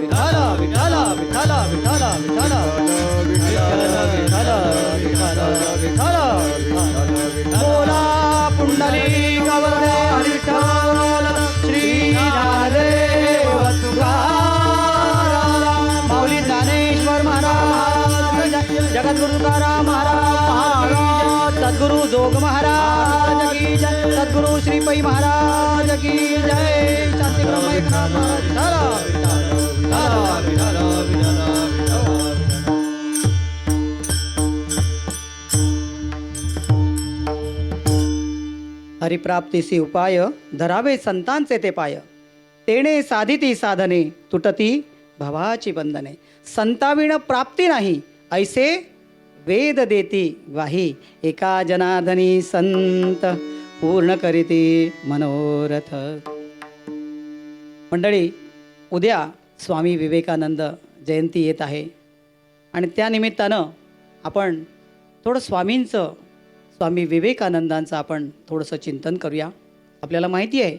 विठ्ठल विठ्ठल विठ्ठल विठ्ठल विठ्ठल बोला पुंडलिक वरदे विठ्ठल श्री ज्ञानदेव तुकाराम माऊली ज्ञानेश्वर महाराज जगद्गुरु तुकाराम महाराज सद्गुरु जोग महाराज की जय सद्गुरु श्री पै महाराज की जय शांती ब्रह्म एकनाथ हरिप्राप्तीसी उपाय धरावे संतांचे ते पाय तेणे साधिती साधने तुटती भवाची बंधने संताविण प्राप्ती नाही ऐसे वेद देती वाही एका जनार्दनी संत पूर्ण करीती मनोरथ. मंडळी, उद्या स्वामी विवेकानंद जयंती येत आहे आणि त्यानिमित्तानं आपण थोडं स्वामी विवेकानंदांचं आपण थोडंसं चिंतन करूया. आपल्याला माहिती आहे,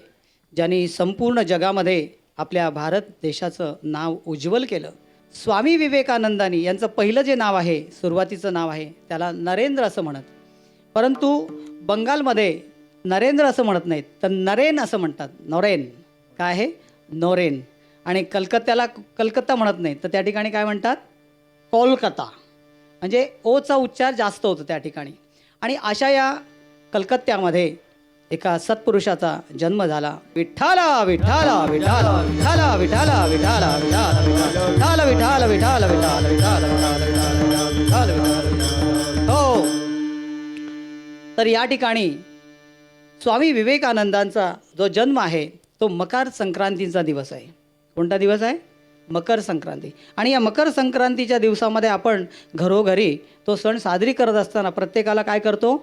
ज्यांनी संपूर्ण जगामध्ये आपल्या भारत देशाचं नाव उज्ज्वल केलं. स्वामी विवेकानंदांनी यांचं पहिलं जे नाव आहे, सुरुवातीचं नाव आहे, त्याला नरेंद्र असं म्हणत. परंतु बंगालमध्ये नरेंद्र असं म्हणत नाहीत, तर नरेन असं म्हणतात. नोरेन काय आहे? नोरेन. आणि कलकत्त्याला कलकत्ता म्हणत नाहीत, तर त्या ठिकाणी काय म्हणतात? कोलकाता. म्हणजे ओचा उच्चार जास्त होतो त्या ठिकाणी. आणि अशा या कलकत्त्यामध्ये एका सत्पुरुषाचा जन्म झाला. विठ्ठल विठ्ठल विठ्ठल विठ्ठल विठ्ठल विठ्ठल विठ्ठल विठ्ठल विठ्ठल विठ्ठल विठ्ठल हो. तर या ठिकाणी स्वामी विवेकानंदांचा जो जन्म आहे तो मकर संक्रांतीचा दिवस आहे. कोणता दिवस आहे? मकर संक्रांती. आणि या मकर संक्रांतीच्या दिवसामध्ये आपण घरोघरी तो सण साजरी करत असताना प्रत्येकाला काय करतो?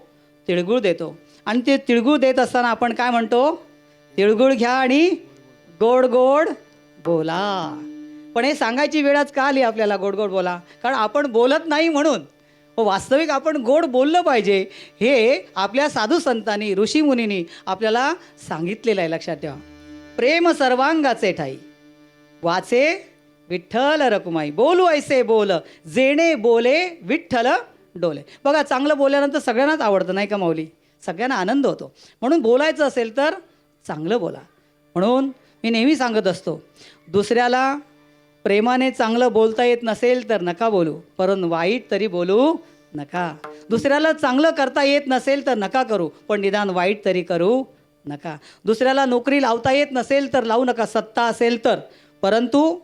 तिळगुळ देतो. आणि ते तिळगुळ देत असताना आपण काय म्हणतो? तिळगुळ घ्या आणि गोड गोड बोला. पण हे सांगायची वेळच का आली आपल्याला, गोड गोड बोला? कारण आपण बोलत नाही म्हणून. वास्तविक आपण गोड बोललं पाहिजे, हे आपल्या साधू संतांनी ऋषीमुनींनी आपल्याला सांगितलेलं आहे. लक्षात ठेवा. प्रेम सर्वांगाचे ठाई वाचे विठ्ठल रकुमाई बोलू ऐसे बोल जेणे बोले विठ्ठल डोले. बघा, चांगलं बोलल्यानंतर सगळ्यांनाच आवडतं नाही का माऊली? सगळ्यांना आनंद होतो. म्हणून बोलायचं असेल तर चांगलं बोला. म्हणून मी नेहमी सांगत असतो, दुसऱ्याला प्रेमाने चांगलं बोलता येत नसेल तर नका बोलू, परंतु वाईट तरी बोलू नका. दुसऱ्याला चांगलं करता येत नसेल तर नका करू, पण निदान वाईट तरी करू नका. दुसऱ्याला नोकरी लावता येत नसेल तर लावू नका, सत्ता असेल तर. परंतु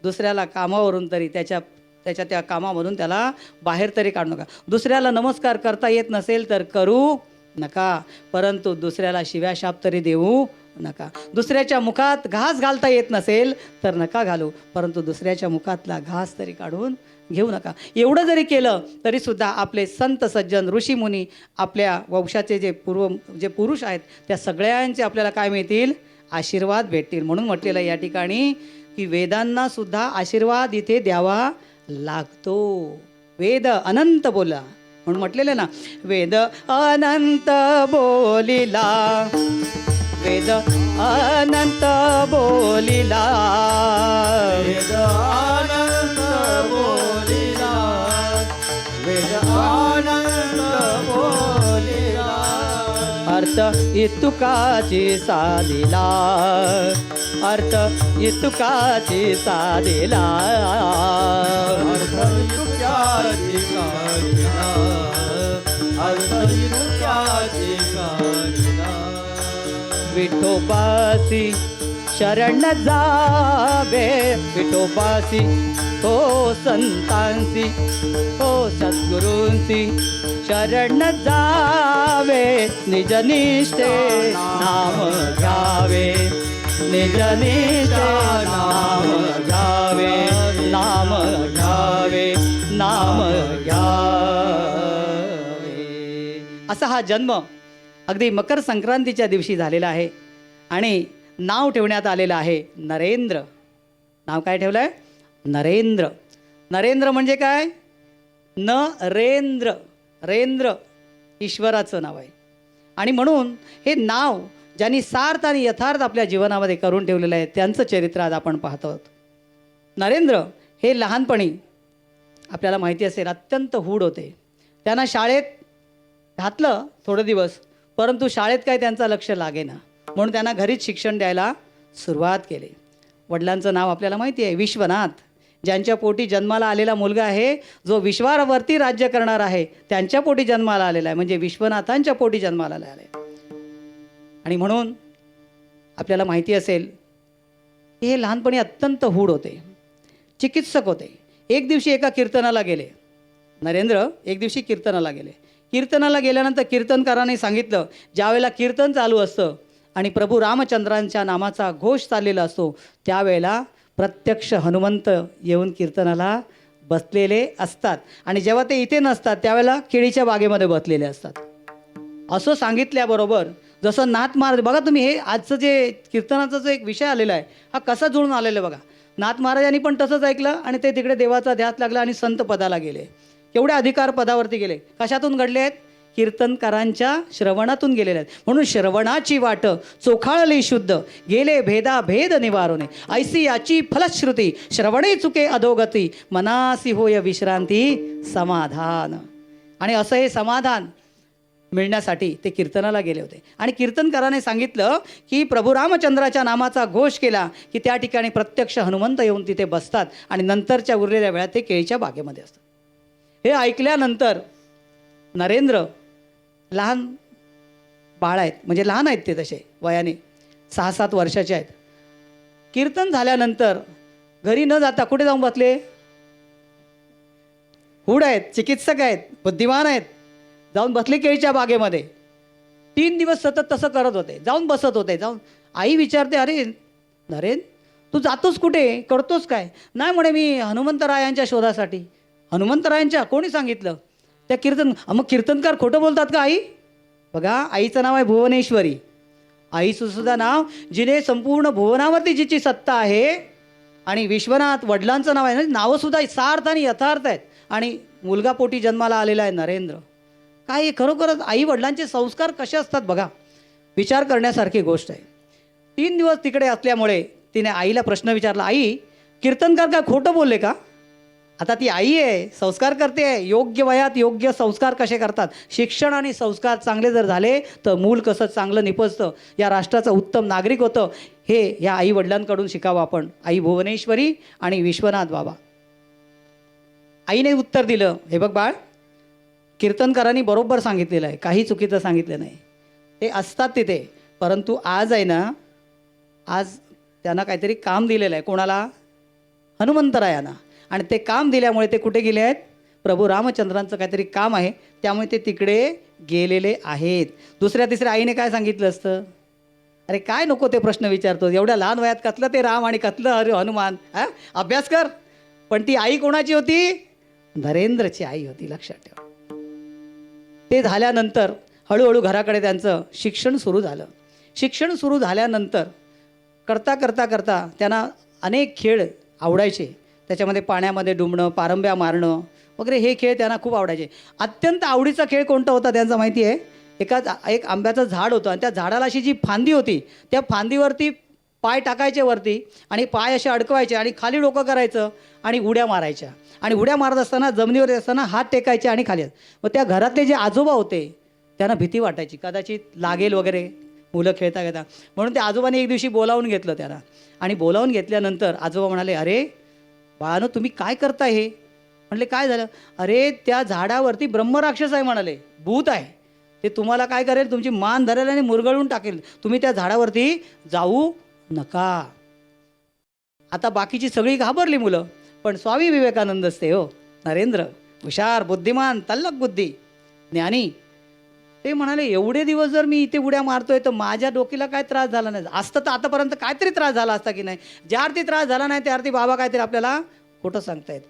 दुसऱ्याला कामावरून तरी त्याच्या त्या कामामधून त्याला बाहेर तरी काढू नका. दुसऱ्याला नमस्कार करता येत नसेल तर करू नका, परंतु दुसऱ्याला शिव्याशाप तरी देऊ नका. दुसऱ्याच्या मुखात घास घालता येत नसेल तर नका घालू, परंतु दुसऱ्याच्या मुखातला घास तरी काढून घेऊ नका. एवढं जरी केलं तरीसुद्धा आपले संत सज्जन ऋषीमुनी आपल्या वंशाचे जे पुरुष आहेत त्या सगळ्यांचे आपल्याला काय मिळतील? आशीर्वाद भेटतील. म्हणून म्हटलेलं या ठिकाणी की वेदांना सुद्धा आशीर्वाद इथे द्यावा लागतो. वेद अनंत बोला म्हणून म्हटलेलं ना, वेद अनंत बोलिला, वेद अनंत बोलिला, वेद अनंत बोलिला, वेद अनंत बोलिला, अर्थ इतुकाची साधिला, अर्थ इतुकाची साधिला, अर्थ इतुकाची साधिला, अर्थ इतुकाची साधिला. विठोबासी शरण जावे, विठोबासी हो संतांसी हो सद्गुरूंसी शरण जावे, निज निष्ठे नाम घ्यावे, निज निष्ठे नाम घ्यावे, नाम घ्यावे, नाम घ्यावे. असा हा जन्म अगदी मकर संक्रांतीच्या दिवशी झालेला आहे. आणि नाव ठेवण्यात आलेलं आहे नरेंद्र. नाव काय ठेवलं आहे? नरेंद्र. नरेंद्र म्हणजे काय? नरेंद्र. रेंद्र ईश्वराचं नाव आहे. आणि म्हणून हे नाव ज्यांनी सार्थ आणि यथार्थ आपल्या जीवनामध्ये करून ठेवलेलं आहे त्यांचं चरित्र आज आपण पाहतो आहोत. नरेंद्र हे लहानपणी आपल्याला माहिती असेल अत्यंत हूड होते. त्यांना शाळेत घातलं थोडे दिवस, परंतु शाळेत काय त्यांचं लक्ष लागेना, म्हणून त्यांना घरीच शिक्षण द्यायला सुरुवात केली. वडिलांचं नाव आपल्याला माहिती आहे, विश्वनाथ. ज्यांच्या पोटी जन्माला आलेला मुलगा आहे, जो विश्वावरती राज्य करणार आहे, त्यांच्या पोटी जन्माला आलेला आहे, म्हणजे विश्वनाथांच्या पोटी जन्माला आलेला आहे. आणि म्हणून आपल्याला माहिती असेल की हे लहानपणी अत्यंत हूड होते, चिकित्सक होते. एक दिवशी एका कीर्तनाला गेले. नरेंद्र एक दिवशी कीर्तनाला गेले. कीर्तनाला गेल्यानंतर कीर्तनकाराने सांगितलं, ज्यावेळेला कीर्तन चालू असतं आणि प्रभू रामचंद्रांच्या नामाचा घोष चाललेला असतो, त्यावेळेला प्रत्यक्ष हनुमंत येऊन कीर्तनाला बसलेले असतात. आणि जेव्हा ते इथे नसतात त्यावेळेला केळीच्या बागेमध्ये बसलेले असतात. असं सांगितल्याबरोबर जसं नाथ महाराज, बघा तुम्ही हे आजचं जे कीर्तनाचा जो एक विषय आलेला आहे, हा कसा जुळून आलेला आहे बघा. नाथ महाराजांनी पण तसंच ऐकलं आणि ते तिकडे देवाचा ध्यास लागला आणि संत पदाला गेले. एवढे अधिकार पदावरती गेले. कशातून घडले आहेत? कीर्तनकारांच्या श्रवणातून गेलेले आहेत. म्हणून श्रवणाची वाट चोखाळली शुद्ध, गेले भेदा भेद निवारोने, ऐसी याची फलश्रुती, श्रवणे चुके अधोगती, मनासी होय विश्रांती समाधान. आणि असं हे समाधान मिळण्यासाठी ते कीर्तनाला गेले होते. आणि कीर्तनकाराने सांगितलं की प्रभू रामचंद्राच्या नामाचा घोष केला की त्या ठिकाणी प्रत्यक्ष हनुमंत येऊन तिथे बसतात आणि नंतरच्या उरलेल्या वेळात ते केळीच्या बागेमध्ये असतात. हे ऐकल्यानंतर नरेंद्र, लहान बाळ आहेत, म्हणजे लहान आहेत ते तसे वयाने, 6-7 वर्षाचे आहेत. कीर्तन झाल्यानंतर घरी न जाता कुठे जाऊन बसले? हूड आहेत, चिकित्सक आहेत, बुद्धिमान आहेत, जाऊन बसले केळीच्या बागेमध्ये. 3 दिवस सतत तसं करत होते, जाऊन बसत होते. जाऊन आई विचारते, अरे नरेंद्र तू जातोस कुठे, करतोस काय? नाही म्हणे, मी हनुमंतरायांच्या शोधासाठी. हनुमंतरायांच्या? कोणी सांगितलं? त्या मग कीर्तनकार खोटं बोलतात का आई? बघा, आईचं नाव आहे भुवनेश्वरी. आईचं सुद्धा नाव, जिने संपूर्ण भुवनावरती जिची सत्ता आहे. आणि विश्वनाथ वडिलांचं नाव आहे. नावंसुद्धा सार्थ आणि यथार्थ आहेत. आणि मुलगा पोटी जन्माला आलेला आहे नरेंद्र. काय खरोखरच आई वडिलांचे संस्कार कसे असतात बघा, विचार करण्यासारखी गोष्ट आहे. 3 दिवस तिकडे असल्यामुळे तिने आईला प्रश्न विचारला, आई कीर्तनकार काय खोटं बोलले का? आता ती आई आहे, संस्कार करते आहे. योग्य वयात योग्य संस्कार कसे करतात. शिक्षण आणि संस्कार चांगले जर झाले तर मूल कसं चांगलं निपजतं, या राष्ट्राचं उत्तम नागरिक होतं, हे या आई वडिलांकडून शिकावं आपण. आई भुवनेश्वरी आणि विश्वनाथ बाबा. आईने उत्तर दिलं, हे बघ बाळ, कीर्तनकारांनी बरोबर सांगितलेलं आहे, काही चुकीचं सांगितलं नाही. ते असतात तिथे, परंतु आज आहे ना, आज त्यांना काहीतरी काम दिलेलं आहे. कोणाला? हनुमंतरायांना. आणि ते काम दिल्यामुळे ते कुठे गेले आहेत? प्रभू रामचंद्रांचं काहीतरी काम आहे, त्यामुळे ते तिकडे गेलेले आहेत. दुसऱ्या तिसऱ्या आईने काय सांगितलं असतं? अरे काय नको ते प्रश्न विचारतो, एवढ्या लहान वयात कसलं ते राम आणि कसलं अरे हनुमान, अभ्यास कर. पण ती आई कोणाची होती? नरेंद्रची आई होती, लक्षात ठेवा. ते झाल्यानंतर हळूहळू घराकडे त्यांचं शिक्षण सुरू झालं. शिक्षण सुरू झाल्यानंतर करता करता करता त्यांना अनेक खेळ आवडायचे. त्याच्यामध्ये पाण्यामध्ये डुंबणं, पारंब्या मारणं वगैरे हे खेळ त्यांना खूप आवडायचे. अत्यंत आवडीचा खेळ कोणता होता त्यांचा माहिती आहे? एक आंब्याचं झाड होतं आणि त्या झाडाला अशी जी फांदी होती, त्या फांदीवरती पाय टाकायचे वरती आणि पाय असे अडकवायचे आणि खाली डोकं करायचं आणि उड्या मारायच्या. आणि उड्या मारत असताना जमिनीवर असताना हात टेकायचे आणि खाली. मग त्या घरातले जे आजोबा होते त्यांना भीती वाटायची, कदाचित लागेल वगैरे मुलं खेळता खेळता. म्हणून त्या आजोबाने एक दिवशी बोलावून घेतलं त्यांना. आणि बोलावून घेतल्यानंतर आजोबा म्हणाले, अरे बाळानो तुम्ही काय करताय हे? म्हणले काय झालं? अरे त्या झाडावरती ब्रह्मराक्षस आहे म्हणाले, भूत आहे. ते तुम्हाला काय करेल, तुमची मान धरेल आणि मुरगळून टाकेल. तुम्ही त्या झाडावरती जाऊ नका. आता बाकीची सगळी घाबरली मुलं, पण स्वामी विवेकानंदच ते हो नरेंद्र, हुशार, बुद्धिमान, तल्लक बुद्धी, ज्ञानी. ते म्हणाले, एवढे दिवस जर मी इथे उड्या मारतोय तर माझ्या डोकीला काय त्रास झाला नाही? असतं तर आतापर्यंत काहीतरी त्रास झाला असता की नाही? ज्या अर्थी त्रास झाला नाही त्या अर्थी बाबा काहीतरी आपल्याला खोटं सांगतायत.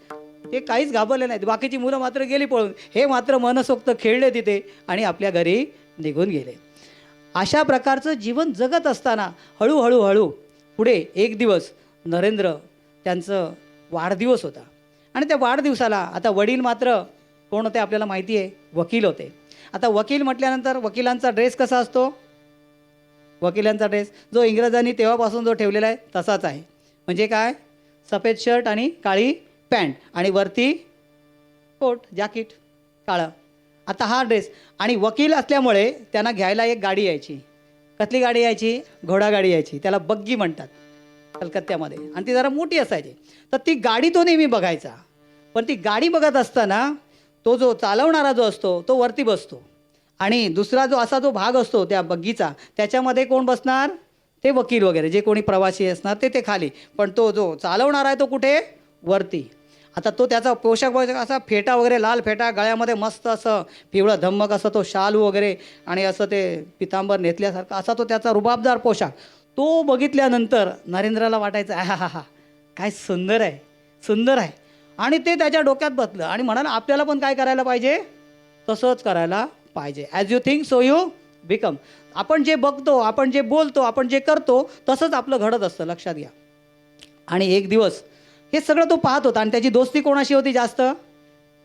ते काहीच घाबरले नाहीत. बाकीची मुलं मात्र गेली पळून. हे मात्र मनसोक्त खेळले तिथे आणि आपल्या घरी निघून गेले. अशा प्रकारचं जीवन जगत असताना हळूहळू पुढे एक दिवस नरेंद्र त्यांचं वाढदिवस होता. आणि त्या वाढदिवसाला आता वडील मात्र कोण होते आपल्याला माहिती आहे? वकील होते. आता वकील म्हटल्यानंतर वकिलांचा ड्रेस कसा असतो? वकिलांचा ड्रेस जो इंग्रजांनी तेव्हापासून जो ठेवलेला आहे तसाच आहे. म्हणजे काय? सफेद शर्ट आणि काळी पॅन्ट आणि वरती कोट जॅकेट काळं. आता हा ड्रेस. आणि वकील असल्यामुळे त्यांना घ्यायला एक गाडी यायची. कसली गाडी यायची? घोडागाडी यायची. त्याला बग्गी म्हणतात कलकत्त्यामध्ये. आणि ती जरा मोठी असायची. तर ती गाडी तो नेहमी बघायचा. पण ती गाडी बघत असताना तो जो चालवणारा जो असतो तो वरती बसतो आणि दुसरा जो असा जो भाग असतो त्या बग्गीचा त्याच्यामध्ये कोण बसणार? ते वकील वगैरे जे कोणी प्रवासी असणार ते खाली. पण तो जो चालवणारा आहे तो कुठे? वरती. आता तो त्याचा पोशाख असा फेटा वगैरे लाल फेटा, गळ्यामध्ये मस्त असं पिवळं धम्मक असं तो शालू वगैरे आणि असं ते पितांबर नेतल्यासारखा असा तो त्याचा रुबाबदार पोशाख. तो बघितल्यानंतर नरेंद्राला वाटायचं हा हा हा काय सुंदर आहे, सुंदर आहे. आणि ते त्याच्या डोक्यात बसलं आणि म्हणाला आपल्याला पण काय करायला पाहिजे? तसंच करायला पाहिजे. As you think so you become. आपण जे बघतो, आपण जे बोलतो, आपण जे करतो तसंच आपलं घडत असतं, लक्षात घ्या. आणि एक दिवस हे सगळं तो पाहत होता. आणि त्याची दोस्ती कोणाशी होती जास्त?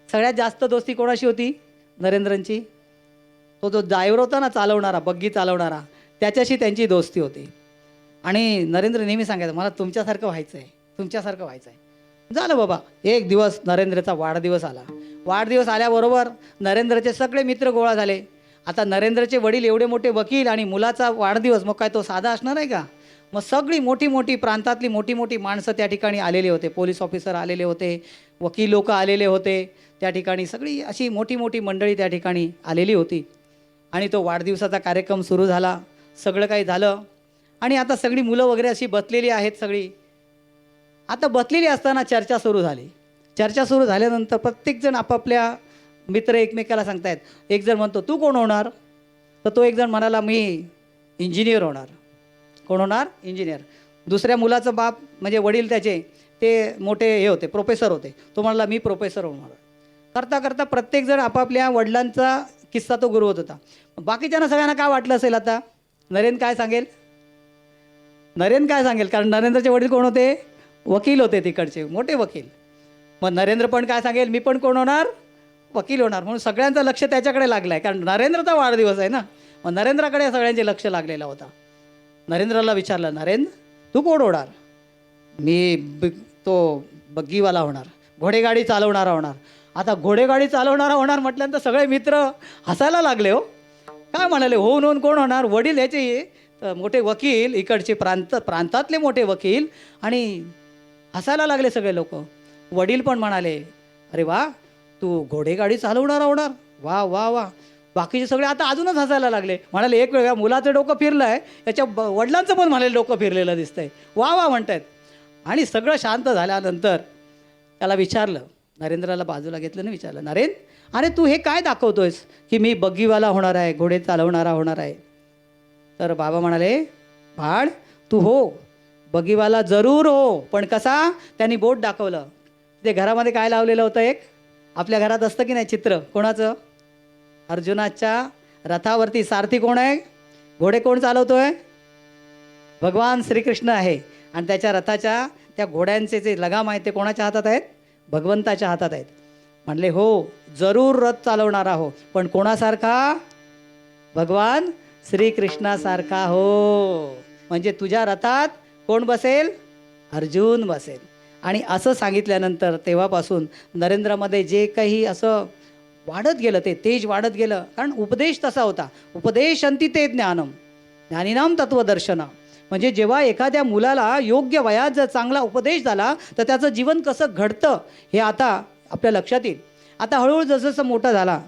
सगळ्यात जास्त दोस्ती कोणाशी होती? नरेंद्रची. तो जो ड्रायव्हर होता ना, चालवणारा, बग्गी चालवणारा, त्याच्याशी त्यांची दोस्ती होती. आणि नरेंद्र नेहमी सांगायचं मला तुमच्यासारखं व्हायचं आहे, तुमच्यासारखं व्हायचं आहे. झालं बाबा. एक दिवस नरेंद्रचा वाढदिवस आला. वाढदिवस आल्याबरोबर नरेंद्रचे सगळे मित्र गोळा झाले. आता नरेंद्रचे वडील एवढे मोठे वकील आणि मुलाचा वाढदिवस, मग काय तो साधा असणार आहे का? मग सगळी मोठी मोठी प्रांतातली मोठी मोठी माणसं त्या ठिकाणी आलेले होते. पोलीस ऑफिसर आलेले होते, वकील लोक आलेले होते त्या ठिकाणी. सगळी अशी मोठी मोठी मंडळी त्या ठिकाणी आलेली होती. आणि तो वाढदिवसाचा कार्यक्रम सुरू झाला. सगळं काही झालं. आणि आता सगळी मुलं वगैरे अशी बसलेली आहेत सगळी. आता बसलेली असताना चर्चा सुरू झाली. चर्चा सुरू झाल्यानंतर प्रत्येकजण आपापल्या मित्र एकमेकाला सांगतायत. एक जण म्हणतो तू कोण होणार? तर तो एक जण म्हणाला मी इंजिनियर होणार. कोण होणार? इंजिनियर. दुसऱ्या मुलाचं बाप म्हणजे वडील त्याचे ते मोठे हे होते, प्रोफेसर होते. तो म्हणाला मी प्रोफेसर होणार. करता करता प्रत्येकजण आपापल्या वडिलांचा किस्सा तो गुरवत होता. बाकीच्यांना सगळ्यांना काय वाटलं असेल आता? नरेंद्र काय सांगेल? नरेंद्र काय सांगेल? कारण नरेंद्रचे वडील कोण होते? वकील होते, तिकडचे मोठे वकील. मग नरेंद्र पण काय सांगेल? मी पण कोण होणार? वकील होणार. म्हणून सगळ्यांचं लक्ष त्याच्याकडे लागलं आहे, कारण नरेंद्रचा वाढदिवस आहे ना. मग नरेंद्राकडे सगळ्यांचे लक्ष लागलेला होता. नरेंद्रला विचारलं नरेंद्र तू कोण होणार? मी तो बग्गीवाला होणार, घोडेगाडी चालवणारा होणार. आता घोडेगाडी चालवणारा होणार म्हटल्यानंतर सगळे मित्र हसायला लागले. हो काय म्हणाले? होऊन होऊन कोण होणार? वडील ह्याचे मोठे वकील, इकडचे प्रांतातले मोठे वकील. आणि हसायला लागले सगळे लोक. वडील पण म्हणाले अरे वा तू घोडेगाडी चालवणारा होणार, वा वा वा. बाकीचे सगळे आता अजूनच हसायला लागले. म्हणाले एक वेळा मुलाचं डोकं फिरलं आहे, त्याच्या वडिलांचं पण म्हणाले डोकं फिरलेलं दिसतंय, वा वा म्हणतायत. आणि सगळं शांत झाल्यानंतर त्याला विचारलं, नरेंद्राला बाजूला घेतलं आणि विचारलं नरेंद्र अरे तू हे काय दाखवतोयस की मी बग्गीवाला होणार आहे, घोडे चालवणारा होणार आहे? तर बाबा म्हणाले बाळ तू हो बग्गीवाला जरूर हो, पण कसा? त्यांनी बोट दाखवलं. ते घरामध्ये काय लावलेलं होतं? एक आपल्या घरात असतं की नाही चित्र, कोणाचं? अर्जुनाच्या रथावरती सारथी कोण आहे? घोडे कोण चालवतोय? भगवान श्रीकृष्ण आहे. आणि त्याच्या रथाच्या त्या घोड्यांचे जे लगाम आहेत ते कोणाच्या हातात आहेत? भगवंताच्या हातात आहेत. म्हणले हो जरूर रथ चालवणारा हो, पण कोणासारखा? भगवान श्रीकृष्णासारखा हो. म्हणजे तुझ्या रथात कोण बसेल? अर्जुन बसेल. आणि असं सांगितल्यानंतर तेव्हापासून नरेंद्रामध्ये जे काही असं वाढत गेलं, ते तेज वाढत गेलं. कारण उपदेश तसा होता, उपदेशंती ते ज्ञानम ज्ञानीनाम तत्वदर्शन. म्हणजे जेव्हा एखाद्या मुलाला योग्य वयात जर चांगला उपदेश झाला तर त्याचं जीवन कसं घडतं हे आता आपल्या लक्षात येईल. आता हळूहळू जसं मोठा झाला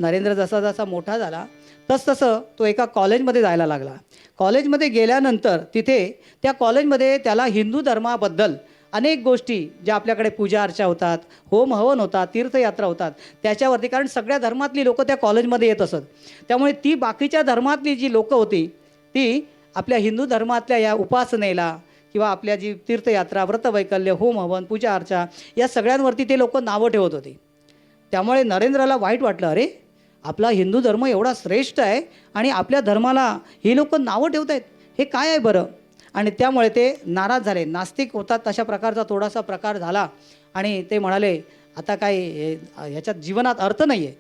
नरेंद्र, जसा जसा मोठा झाला तसं तो एका कॉलेजमध्ये जायला लागला. कॉलेजमध्ये गेल्यानंतर तिथे त्या कॉलेजमध्ये त्याला हिंदू धर्माबद्दल अनेक गोष्टी ज्या आपल्याकडे पूजा अर्चा होतात, होम हवन होतात, तीर्थयात्रा होतात त्याच्यावरती, कारण सगळ्या धर्मातली लोकं त्या कॉलेजमध्ये येत असत. त्यामुळे ती बाकीच्या धर्मातली जी लोकं होती ती आपल्या हिंदू धर्मातल्या या उपासनेला किंवा आपल्या जी तीर्थयात्रा, व्रतवैकल्य, होम हवन, पूजा अर्चा या सगळ्यांवरती ते लोक नावं ठेवत होते. त्यामुळे नरेंद्राला वाईट वाटलं, अरे आपला हिंदू धर्म एवढा श्रेष्ठ आहे आणि आपल्या धर्माला ही लोक नावं ठेवत आहेत, हे काय आहे बरं? आणि त्यामुळे ते नाराज झाले, नास्तिक होतात तशा प्रकारचा थोडासा प्रकार झाला. आणि ते म्हणाले आता काय ह्याच्यात जीवनात अर्थ नाही आहे,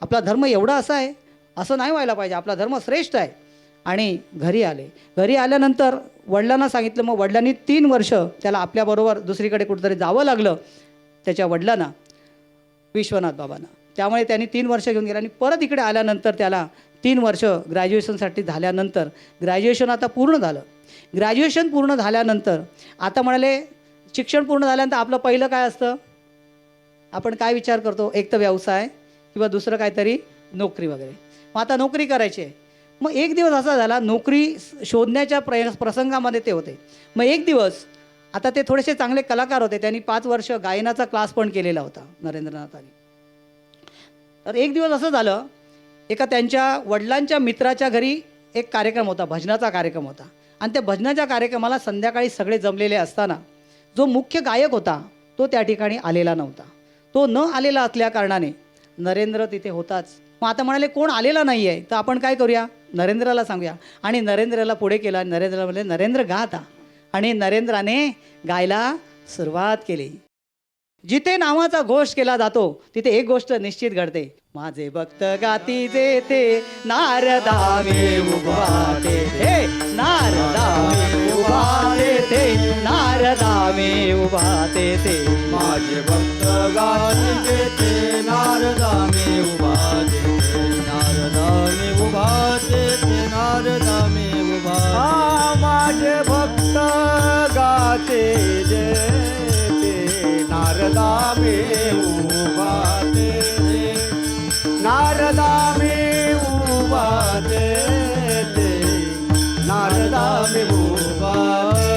आपला धर्म एवढा असा आहे, असं नाही व्हायला पाहिजे, आपला धर्म श्रेष्ठ आहे. आणि घरी आले. घरी आल्यानंतर वडिलांना सांगितलं. मग वडिलांनी 3 वर्ष त्याला आपल्याबरोबर दुसरीकडे कुठेतरी जावं लागलं त्याच्या वडिलांना, विश्वनाथ बाबांना. त्यामुळे त्यांनी 3 वर्ष घेऊन गेला आणि परत इकडे आल्यानंतर त्याला 3 वर्ष ग्रॅज्युएशनसाठी झाल्यानंतर ग्रॅज्युएशन आता पूर्ण झालं. ग्रॅज्युएशन पूर्ण झाल्यानंतर आता म्हणाले शिक्षण पूर्ण झाल्यानंतर आपलं पहिलं काय असतं, आपण काय विचार करतो, एक तर व्यवसाय किंवा दुसरं काहीतरी नोकरी वगैरे. मग आता नोकरी करायची आहे. मग एक दिवस असा झाला, नोकरी शोधण्याच्या प्रसंगामध्ये ते होते. मग एक दिवस आता ते थोडेसे चांगले कलाकार होते, त्यांनी 5 वर्ष गायनाचा क्लास पण केलेला होता नरेंद्रनाथांनी. तर एक दिवस असं झालं, एका त्यांच्या वडिलांच्या मित्राच्या घरी एक कार्यक्रम होता, भजनाचा कार्यक्रम होता. आणि त्या भजनाच्या कार्यक्रमाला संध्याकाळी सगळे जमलेले असताना जो मुख्य गायक होता तो त्या ठिकाणी आलेला नव्हता. तो न आलेला असल्या कारणाने नरेंद्र तिथे होताच. मग आता म्हणाले कोण आलेला नाही आहे, तर आपण काय करूया, नरेंद्राला सांगूया. आणि नरेंद्राला पुढे केला. नरेंद्रला म्हणले नरेंद्र गा आता. आणि नरेंद्राने गायला सुरुवात केली. जिथे नावाचा घोष केला जातो तिथे एक गोष्ट निश्चित घडते. माझे भक्त गाती जेथे नारदावे उभाते, हे नारदावे उभाते ते, नारदावे उभाते ते. माझे भक्त गाती जेथे नारदामे उभाते ते, नारदामे उभाते ते, नारदामे उभाते. माझे भक्त गाते जेथे नारदामे उभाते ते, नारदामे उभाते ते, नारदामे उभाते.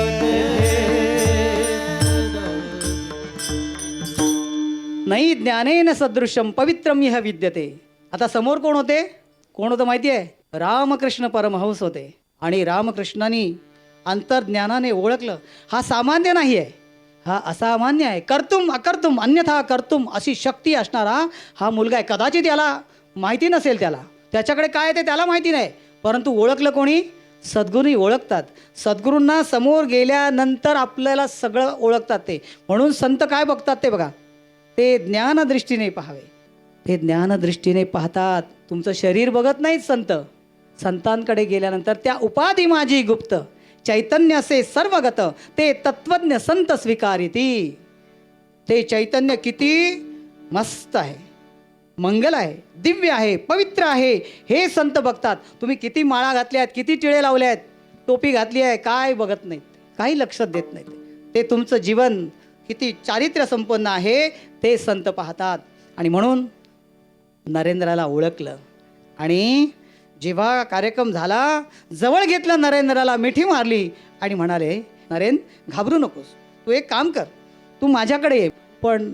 नाही ज्ञानेन सदृशम पवित्रम इह विद्यते. आता समोर कोण होते, कोण होतं माहिती आहे, रामकृष्ण परमहंस होते. आणि रामकृष्णांनी अंतर्ज्ञानाने ओळखलं हा सामान्य नाही आहे, हा असामान्य आहे. कर्तुम अकर्तुम अन्यथा कर्तुम अशी शक्ती असणारा हा मुलगा आहे. कदाचित याला माहिती नसेल, त्याच्याकडे काय आहे ते त्याला माहिती नाही, परंतु ओळखलं कोणी, सद्गुरूंनी ओळखतात. सद्गुरूंना समोर गेल्यानंतर आपल्याला सगळं ओळखतात ते. म्हणून संत काय बघतात ते बघा, ते ज्ञानदृष्टीने पाहावे. ते ज्ञानदृष्टीने पाहतात. तुमचं शरीर बघत नाहीत संत. संतांकडे गेल्यानंतर त्या उपाधी माझी गुप्त चैतन्य असे सर्वगत ते तत्वज्ञ संत स्वीकारिती. ते चैतन्य किती मस्त आहे, मंगल आहे, दिव्य आहे, पवित्र आहे, हे संत बघतात. तुम्ही किती माळा घातल्या आहेत, किती टिळे लावले आहेत, टोपी घातली आहे, काय बघत नाहीत, काही लक्षात देत नाहीत. ते तुमचं जीवन किती चारित्र्य संपन्न आहे ते संत पाहतात. आणि म्हणून नरेंद्राला ओळखलं. आणि जेव्हा कार्यक्रम झाला, जवळ घेतलं नरेंद्राला, मिठी मारली आणि म्हणाले नरेंद्र घाबरू नकोस, तू एक काम कर, तू माझ्याकडे ये. पण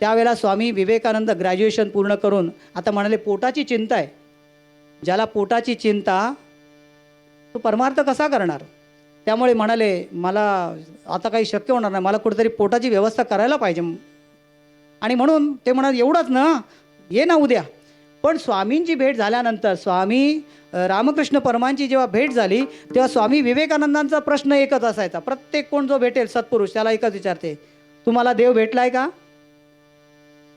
त्यावेळेला स्वामी विवेकानंद ग्रॅज्युएशन पूर्ण करून आता म्हणाले पोटाची चिंता आहे. ज्याला पोटाची चिंता तो परमार्थ कसा करणार. त्यामुळे म्हणाले मला आता काही शक्य होणार नाही, मला कुठेतरी पोटाची व्यवस्था करायला पाहिजे. आणि म्हणून ते म्हणाले एवढंच ना, ये ना उद्या. पण स्वामींची भेट झाल्यानंतर, स्वामी रामकृष्ण परमांची जेव्हा भेट झाली तेव्हा स्वामी विवेकानंदांचा प्रश्न एकच असायचा. प्रत्येक कोण जो भेटेल सत्पुरुष त्याला एकच विचारते, तुम्हाला देव भेटलाय का,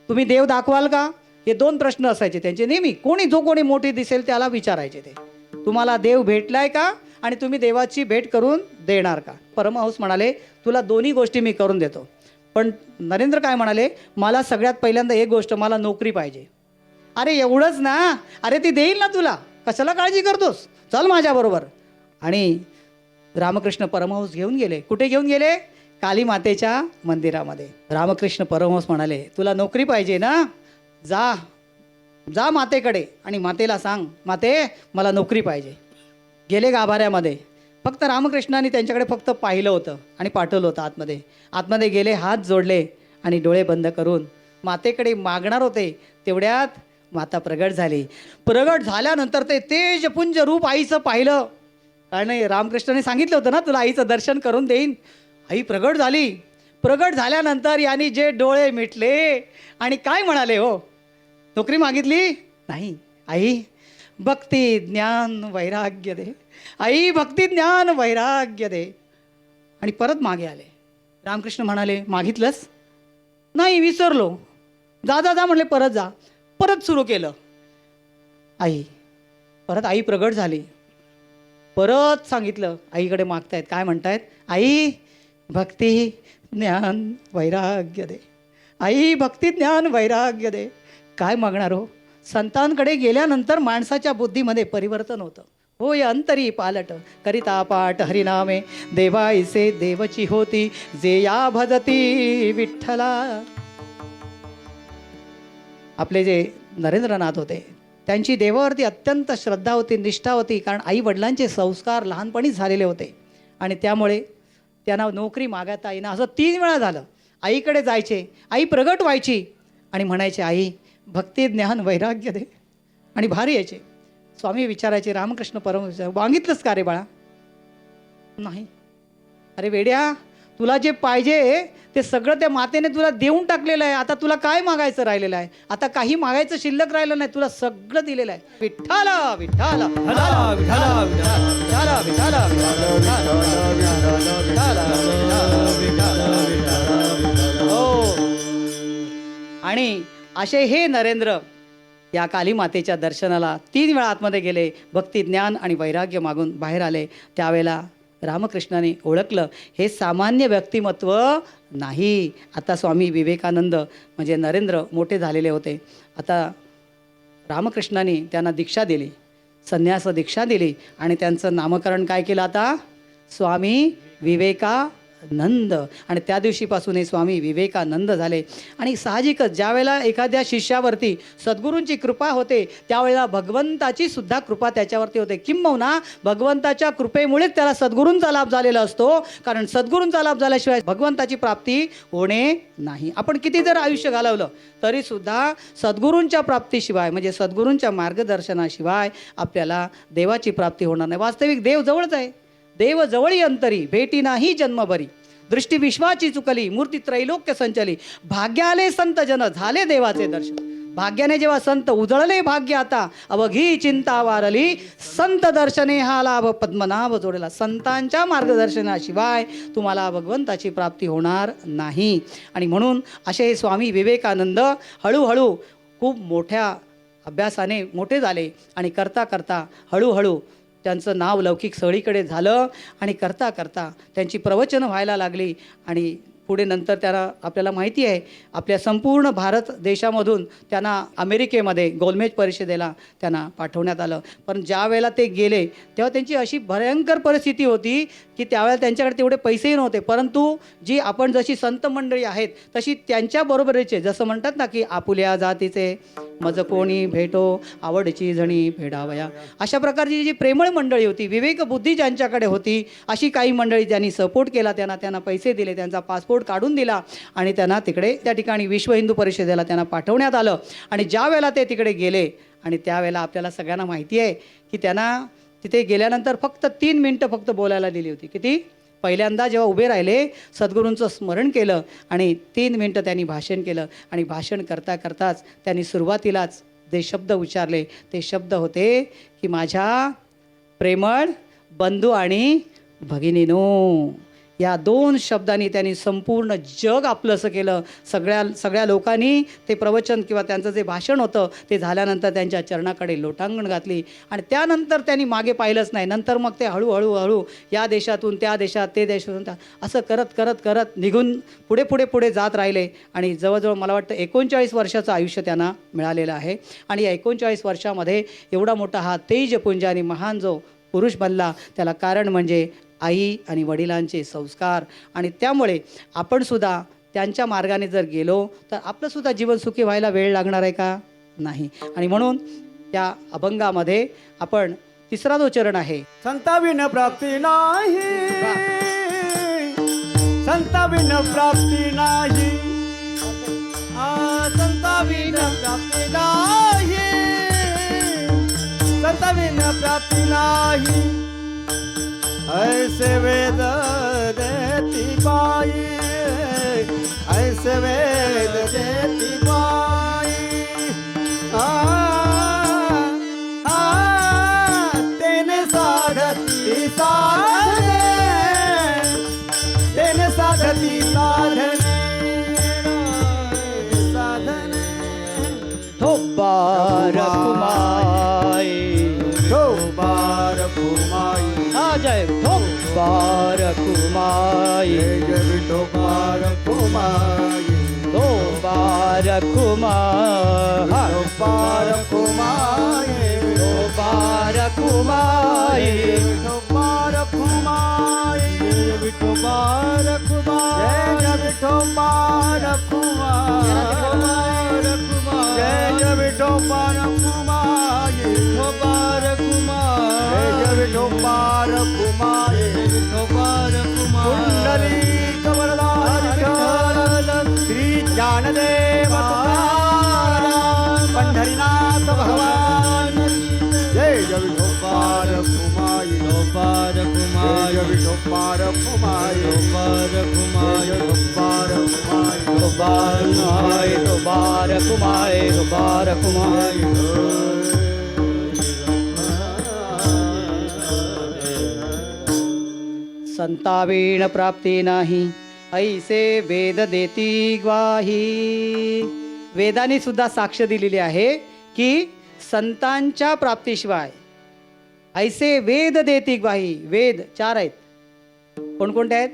तुम्ही देव दाखवाल का. हे 2 प्रश्न असायचे त्यांचे नेहमी. जो कोणी मोठी दिसेल त्याला विचारायचे ते, तुम्हाला देव भेटलाय का आणि तुम्ही देवाची भेट करून देणार का. परमहंस म्हणाले तुला दोन्ही गोष्टी मी करून देतो. पण नरेंद्र काय म्हणाले, मला सगळ्यात पहिल्यांदा एक गोष्ट, मला नोकरी पाहिजे. अरे एवढंच ना, अरे ती देईल ना तुला, कशाला काळजी करतोस, चल माझ्याबरोबर. आणि रामकृष्ण परमहंस घेऊन गेले. कुठे घेऊन गेले, काली मातेच्या मंदिरामध्ये. रामकृष्ण परमहंस म्हणाले तुला नोकरी पाहिजे ना, जा जा मातेकडे आणि मातेला सांग, माते मला नोकरी पाहिजे. गेले गाभाऱ्यामध्ये. फक्त रामकृष्णाने त्यांच्याकडे फक्त पाहिलं होतं आणि पाठवलं होतं आतमध्ये. आतमध्ये गेले, हात जोडले आणि डोळे बंद करून मातेकडे मागणार होते. तेवढ्यात माता प्रगट झाली. प्रगट झाल्यानंतर ते तेजपुंज रूप आईचं पाहिलं. कारण रामकृष्णाने सांगितलं होतं ना, तुला आईचं दर्शन करून देईन. आई प्रगट झाली. प्रगट झाल्यानंतर यांनी जे डोळे मिटले आणि काय म्हणाले, हो नोकरी मागितली नाही, आई भक्ती ज्ञान वैराग्य दे, आई भक्ती ज्ञान वैराग्य दे. आणि परत मागे आले. रामकृष्ण म्हणाले मागितलंस, नाही विसरलो, जा जा जा म्हणले, परत जा. परत सुरू केलं. आई परत आई प्रगट झाली. परत सांगितलं. आईकडे मागतायत, काय म्हणतायत? आई भक्ती ज्ञान वैराग्य दे. आई भक्ती ज्ञान वैराग्य दे. काय मागणार हो? संतांकडे गेल्यानंतर माणसाच्या बुद्धीमध्ये परिवर्तन होतं. होय अंतरी पालट करिता पाठ हरिनामे देवाईसे देवची होती जे या भजती विठ्ठला. आपले जे नरेंद्रनाथ होते त्यांची देवावरती अत्यंत श्रद्धा होती, निष्ठा होती. कारण आई वडिलांचे संस्कार लहानपणीच झालेले होते आणि त्यामुळे त्यांना नोकरी मागता येईना. असं 3 वेळा झालं. आईकडे जायचे, आई प्रगट व्हायची आणि म्हणायचे आई भक्ती ज्ञान वैराग्य दे. आणि भारी यायचे. स्वामी विचारायचे, रामकृष्ण परमहंस मागितलंच का रे बाळा? नाही. अरे वेड्या, तुला जे पाहिजे ते सगळं त्या मातेने तुला देऊन टाकलेलं आहे. आता तुला काय मागायचं राहिलेलं आहे? आता काही मागायचं शिल्लक राहिलं नाही, तुला सगळं दिलेलं आहे. विठ्ठला विठ्ठला विठ्ठला विठ्ठला विठ्ठला विठ्ठला हो. आणि असे हे नरेंद्र या काली मातेच्या दर्शनाला 3 वेळा आतमध्ये गेले, भक्ती ज्ञान आणि वैराग्य मागून बाहेर आले. त्यावेळेला रामकृष्णाने ओळखलं हे सामान्य व्यक्तिमत्व नाही. आता स्वामी विवेकानंद म्हणजे नरेंद्र मोठे झालेले होते. आता रामकृष्णाने त्यांना दीक्षा दिली, संन्यास दीक्षा दिली आणि त्यांचं नामकरण काय केलं आता? स्वामी विवेकानंद. आणि त्या दिवशीपासून हे स्वामी विवेकानंद झाले. आणि साहजिकच ज्यावेळेला एखाद्या शिष्यावरती सद्गुरूंची कृपा होते त्यावेळेला भगवंताची सुद्धा कृपा त्याच्यावरती होते. किंबहुना भगवंताच्या कृपेमुळेच त्याला सद्गुरूंचा लाभ झालेला असतो. कारण सद्गुरूंचा लाभ झाल्याशिवाय भगवंताची प्राप्ती होणे नाही. आपण किती जर आयुष्य घालवलं तरीसुद्धा सद्गुरूंच्या प्राप्तीशिवाय म्हणजे सद्गुरूंच्या मार्गदर्शनाशिवाय आपल्याला देवाची प्राप्ती होणार नाही. वास्तविक देव जवळच आहे. देव जवळी अंतरी भेटी नाही जन्मभरी. दृष्टी विश्वाची चुकली मूर्ती त्रैलोक्य संचली. भाग्याले संत जन झाले देवाचे दर्शन. भाग्याने जेव्हा संत उजळले भाग्य आता अवघी चिंता वारली. संत दर्शने हा लाभ पद्मनाभ जोडला. संतांच्या मार्गदर्शनाशिवाय तुम्हाला भगवंताची प्राप्ती होणार नाही. आणि म्हणून असे हे स्वामी विवेकानंद हळूहळू खूप मोठ्या अभ्यासाने मोठे झाले. आणि करता करता हळूहळू त्यांचं नाव लौकिक सगळीकडे झालं. आणि करता करता त्यांची प्रवचनं व्हायला लागली. आणि पुढे नंतर त्यांना आपल्याला माहिती आहे आपल्या संपूर्ण भारत देशामधून त्यांना अमेरिकेमध्ये गोलमेज परिषदेला त्यांना पाठवण्यात आलं. पण ज्या वेळेला ते गेले तेव्हा त्यांची अशी भयंकर परिस्थिती होती की त्यावेळेला त्यांच्याकडे तेवढे पैसेही नव्हते. परंतु जी आपण जशी संत मंडळी आहेत तशी त्यांच्या बरोबरीचे जसं म्हणतात ना की आपुल्या जातीचे मज कोणी भेटो आवडची जणी फेडावया, अशा प्रकारची जी प्रेमळ मंडळी होती, विवेक बुद्धी ज्यांच्याकडे होती अशी काही मंडळी ज्यांनी सपोर्ट केला, त्यांना पैसे दिले, त्यांचा पासपोर्ट काढून दिला आणि त्यांना तिकडे त्या ठिकाणी विश्व हिंदू परिषदेला त्यांना पाठवण्यात आलं. आणि ज्या वेळेला ते तिकडे गेले आणि त्यावेळेला आपल्याला सगळ्यांना माहिती आहे की त्यांना तिथे गेल्यानंतर फक्त 3 मिनटं फक्त बोलायला दिली होती. किती? पहिल्यांदा जेव्हा उभे राहिले सद्गुरूंचं स्मरण केलं आणि 3 मिनटं त्यांनी भाषण केलं. आणि भाषण करता करताच त्यांनी सुरुवातीलाच जे शब्द उच्चारले ते शब्द होते की माझ्या प्रेमळ बंधू आणि भगिनीनो. या 2 शब्दांनी त्यांनी संपूर्ण जग आपलंसं केलं. सगळ्या लोकांनी ते प्रवचन किंवा त्यांचं जे भाषण होतं ते झाल्यानंतर त्यांच्या चरणाकडे लोटांगण घातली. आणि त्यानंतर त्यांनी मागे पाहिलंच नाही. नंतर मग ते हळूहळू या देशातून त्या देशात ते देशातून असं करत करत करत निघून पुढे जात राहिले. आणि जवळजवळ मला वाटतं 39 वर्षाचं आयुष्य त्यांना मिळालेलं आहे. आणि या 39 वर्षामध्ये एवढा मोठा हा तेजपुंज आणि महान जो पुरुष बनला त्याला कारण म्हणजे आई आणि वडिलांचे संस्कार. आणि त्यामुळे आपण सुद्धा त्यांच्या मार्गाने जर गेलो तर आपलंसुद्धा जीवन सुखी व्हायला वेळ लागणार आहे का? नाही. आणि म्हणून त्या अभंगामध्ये आपण 3रा जो चरण आहे संताविन प्राप्ती नाही, संताविन प्राप्ती नाही, संताविन प्राप्ती नाही, संताविन प्राप्ती नाही. ऐसे वेद देती बाई, ऐसे वेद देती बाई. तेने साधती साधने, तेने साधती साधने, साधने. हो बार कुमाई, हो बार कुमाई. रखुमाई जय विठोबा रखुमाई विठोबा रखुमा विठोबा रखुमाई विठोबा रखुमाई विठोबा रखुमाई विठोबा रखुमाई जय विठोबा रखुमाई जय विठोबा रखुमाई विठोबा रखुमाई जय विठोबा रखुमाई विठोबा रखुमाई कुंडली कमलदार श्री ज्ञानदेव तुकाराम पंढरीनाथ भगवान जय जय विठोबा रखुमाई विठोबा रखुमाई जय विठोबा रखुमाई विठोबा रखुमाई विठोबा रखुमाई विठोबा रखुमाई विठोबा रखुमाई संतावेण प्राप्ती नाही ऐसे वेद देती ग्वाही. वेदांनी सुद्धा साक्ष दिलेली आहे की संतांच्या प्राप्तीशिवाय ऐसे वेद देती ग्वाही. वेद 4 आहेत. कोणकोणते आहेत?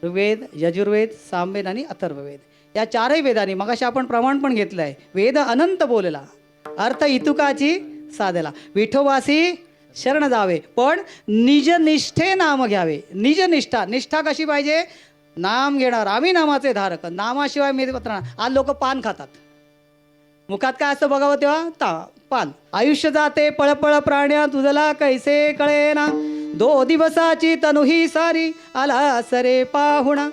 ऋग्वेद, यजुर्वेद, सामवेद आणि अथर्ववेद. या 4ही वेदांनी मगाशी आपण प्रमाण पण घेतलं आहे. वेद अनंत बोलला, अर्थ इतुकाची साधला. विठोबासी शरण जावे पण निजनिष्ठे नाम घ्यावे. निजनिष्ठा, निष्ठा कशी पाहिजे? नाम घेणार, आम्ही नामाचे धारक, नामाशिवाय मी पत्रणार. आज लोक पान खातात. मुखात काय असतं बघावं तेव्हा पान. आयुष्य जाते पळपळ प्राण्या तुझला कैसे कळेना, 2 दिवसाची तनु ही सारी आला सरे पाहुणा.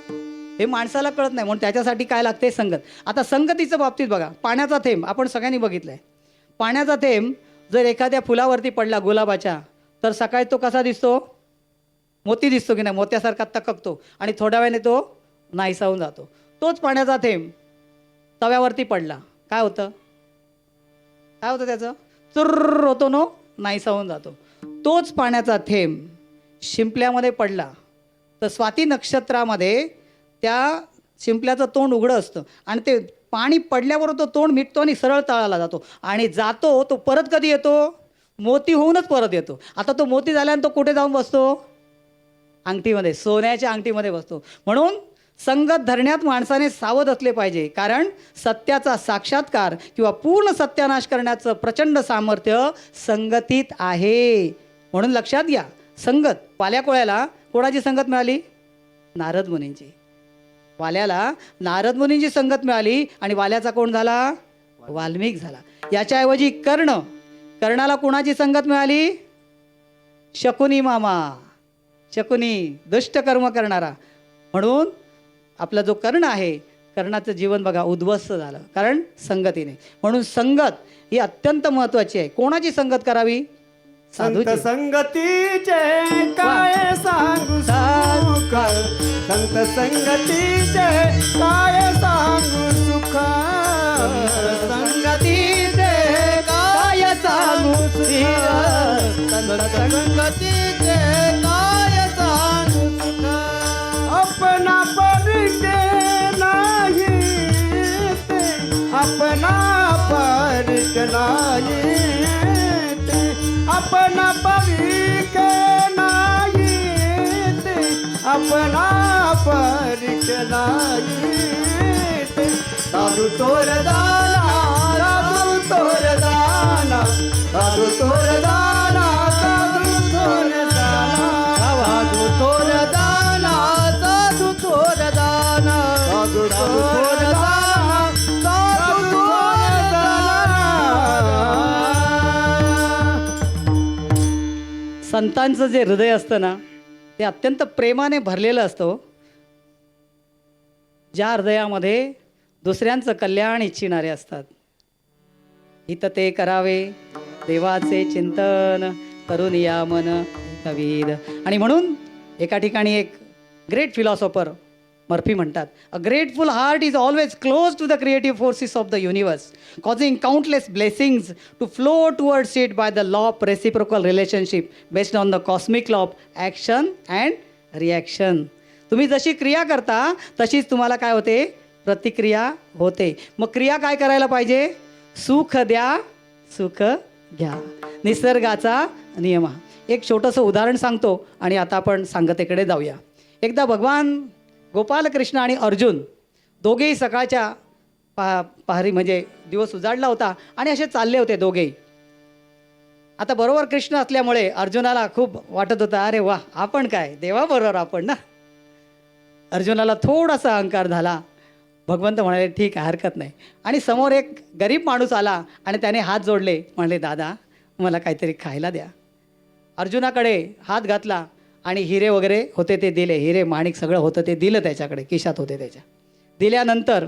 हे माणसाला कळत नाही, म्हणून त्याच्यासाठी काय लागते? संगत. आता संगतीच्या बाबतीत बघा, पाण्याचा थेंब आपण सगळ्यांनी बघितलाय. पाण्याचा थेंब जर एखाद्या फुलावरती पडला गुलाबाच्या, तर सकाळी तो कसा दिसतो? मोती दिसतो की नाही? मोत्यासारखा तककतो आणि थोड्या वेळाने तो नाहीसा होऊन जातो. तोच पाण्याचा थेंब तव्यावरती पडला, काय होतं? काय होतं त्याचं? चुर्र होतो नो, नाहीसा होऊन जातो. तोच पाण्याचा थेंब शिंपल्यामध्ये पडला तर स्वाती नक्षत्रामध्ये त्या शिंपल्याचं तोंड उघडं असतं आणि ते पाणी पडल्याबरोबर तो तोंड मिटतो आणि सरळ तळाला जातो आणि जातो तो परत कधी येतो? मोती होऊनच परत येतो. आता तो मोती झाल्यानंतर तो कुठे जाऊन बसतो? अंगठीमध्ये, सोन्याच्या अंगठीमध्ये बसतो. म्हणून संगत धरण्यात माणसाने सावध असले पाहिजे, कारण सत्याचा साक्षात्कार किंवा पूर्ण सत्यानाश करण्याचं प्रचंड सामर्थ्य संगतीत आहे. म्हणून लक्षात घ्या, संगत. वाल्या कोळ्याला कोणाची संगत मिळाली? नारद मुनींची. वाल्याला नारद मुनींची संगत मिळाली आणि वाल्याचा कोण झाला? वाल्मिक झाला. याच्याऐवजी कर्णाला कोणाची संगत मिळाली? शकुनी मामा. शकुनी दुष्ट कर्म करणारा. म्हणून आपला जो कर्ण आहे, कर्णाचं जीवन बघा उद्ध्वस्त झालं, कारण संगतीने. म्हणून संगत ही अत्यंत महत्त्वाची आहे. कोणाची संगत करावी? संत संगतीचे काय सांगू सुख, संत संगतीचे काय सांगू सुख, संगतीचे काय सांगू सुख, संत संगतीचे काय सांगू सुख. अपना परिचय नाही ते, अपना परिचय नाही ते, अपना परिचय नाही ते, अपना परिचय नाही ते. साधू तोर दाना, साधू तोर दाना, साधू तोर दाना, साधू तोर दाना, साधू तोर दाना, साधू तोर दाना, साधू तोर दाना, साधू तोर दाना. संतांचं जे हृदय असतं ना, ते अत्यंत प्रेमाने भरलेलं असतं. ज्या हृदयामध्ये दुसऱ्यांचं कल्याण इच्छिणारे असतात. हित ते करावे देवाचे चिंतन, करून या मन कवीद. आणि म्हणून एका ठिकाणी एक ग्रेट फिलॉसॉफर मर्फी म्हणतात, a grateful heart is always close to the creative forces of the universe, causing countless blessings to flow towards it by the law of reciprocal relationship based on the cosmic law of action and reaction. तुम्ही जशी क्रिया करता तशीच तुम्हाला काय होते? प्रतिक्रिया होते. मग क्रिया काय करायला पाहिजे? सुख द्या सुख घ्या, निसर्गाचा नियम. एक छोटंसं उदाहरण सांगतो आणि आता आपण सांगतेकडे जाऊया. एकदा भगवान गोपालकृष्ण आणि अर्जुन दोघेही सकाळच्या पहारी म्हणजे दिवस उजाडला होता आणि असे चालले होते दोघेही. आता बरोबर कृष्ण असल्यामुळे अर्जुनाला खूप वाटत होतं, अरे वा, आपण काय देवाबरोबर आपण ना. अर्जुनाला थोडासा अहंकार झाला. भगवंत म्हणाले ठीक आहे, हरकत नाही. आणि समोर एक गरीब माणूस आला आणि त्याने हात जोडले, म्हणले दादा मला काहीतरी खायला द्या. अर्जुनाकडे हात घातला आणि हिरे वगैरे होते ते दिले, हिरे माणिक सगळं होतं ते दिलं त्याच्याकडे, खिशात होते त्याच्या. दिल्यानंतर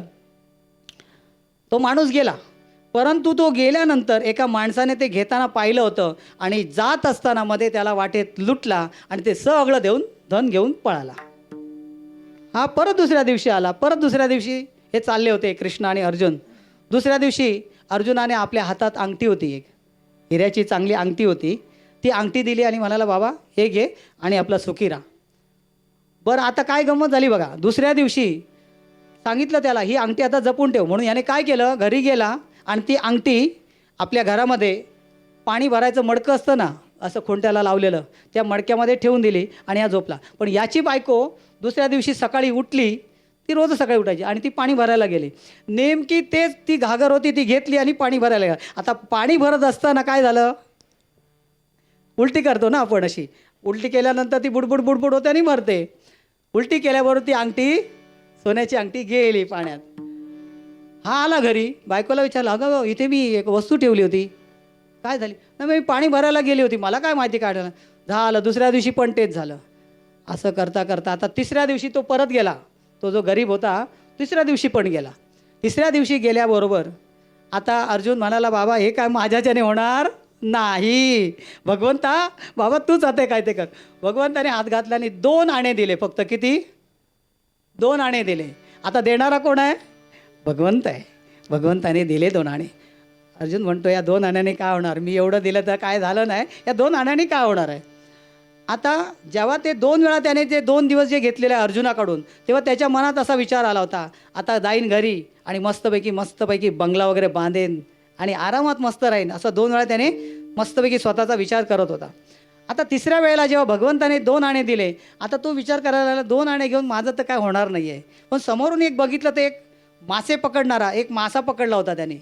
तो माणूस गेला. परंतु तो गेल्यानंतर एका माणसाने ते घेताना पाहिलं होतं आणि जात असताना मध्ये त्याला वाटेत लुटला आणि ते सगळं देऊन धन घेऊन पळाला. हा परत दुसऱ्या दिवशी आला. परत दुसऱ्या दिवशी हे चालले होते कृष्ण आणि अर्जुन. दुसऱ्या दिवशी अर्जुनाने आपल्या हातात अंगठी होती, एक हिऱ्याची चांगली अंगठी होती. ती अंगठी दिली आणि म्हणाला बाबा हे घे आणि आपला सुखी राहा. बरं आता काय गंमत झाली बघा. दुसऱ्या दिवशी सांगितलं त्याला ही अंगठी आता जपून ठेव म्हणून. याने काय केलं, घरी गेला आणि ती अंगठी आपल्या घरामध्ये पाणी भरायचं मडकं असतं ना, असं खोंट्याला लावलेलं, त्या मडक्यामध्ये ठेवून दिली आणि हा झोपला. पण याची बायको दुसऱ्या दिवशी सकाळी उठली, ती रोज सकाळी उठायची आणि ती पाणी भरायला गेली. नेमकी तेच ती घागर होती ती घेतली आणि पाणी भरायला गेली. आता पाणी भरत असताना काय झालं, उलटी करतो ना आपण, अशी उलटी केल्यानंतर ती बुडबुड बुडबुड होते आणि मरते. उलटी केल्याबरोबर ती अंगठी, सोन्याची अंगठी गेली पाण्यात. हा आला घरी, बायकोला विचारलं अगं इथे मी एक वस्तू ठेवली होती, काय झाली. नाही मी पाणी भरायला गेली होती, मला काय माहिती काढलं. झालं दुसऱ्या दिवशी पण तेच झालं. असं करता करता आता तिसऱ्या दिवशी तो परत गेला. तो जो गरीब होता तिसऱ्या दिवशी पण गेला. तिसऱ्या दिवशी गेल्याबरोबर आता अर्जुन म्हणाला बाबा हे काय माझ्याच्याने होणार नाही, भगवंता बाबा तूच आता काय ते कर. भगवंताने हात घातला आणि 2 आणे दिले फक्त. किती? 2 आणे दिले. आता देणारा कोण आहे, भगवंत आहे. भगवंताने दिले 2 आणे. अर्जुन म्हणतो या 2 आण्याने काय होणार, मी एवढं दिलं तर काय झालं नाही, या 2 आण्याने काय होणार आहे. आता जेव्हा ते 2 वेळा त्याने ते 2 दिवस जे घेतलेले आहे अर्जुनाकडून, तेव्हा त्याच्या मनात असा विचार आला होता आता जाईन घरी आणि मस्तपैकी बंगला वगैरे बांधेन आणि आरामात मस्त राहीन, असं 2 वेळा त्याने मस्तपैकी स्वतःचा विचार करत होता. आता तिसऱ्या वेळेला जेव्हा भगवंताने 2 आणे दिले, आता तो विचार करायला लागला 2 आणे घेऊन माझं तर काय होणार नाही आहे. पण समोरून एक बघितलं तर एक मासे पकडणारा एक मासा पकडला होता त्याने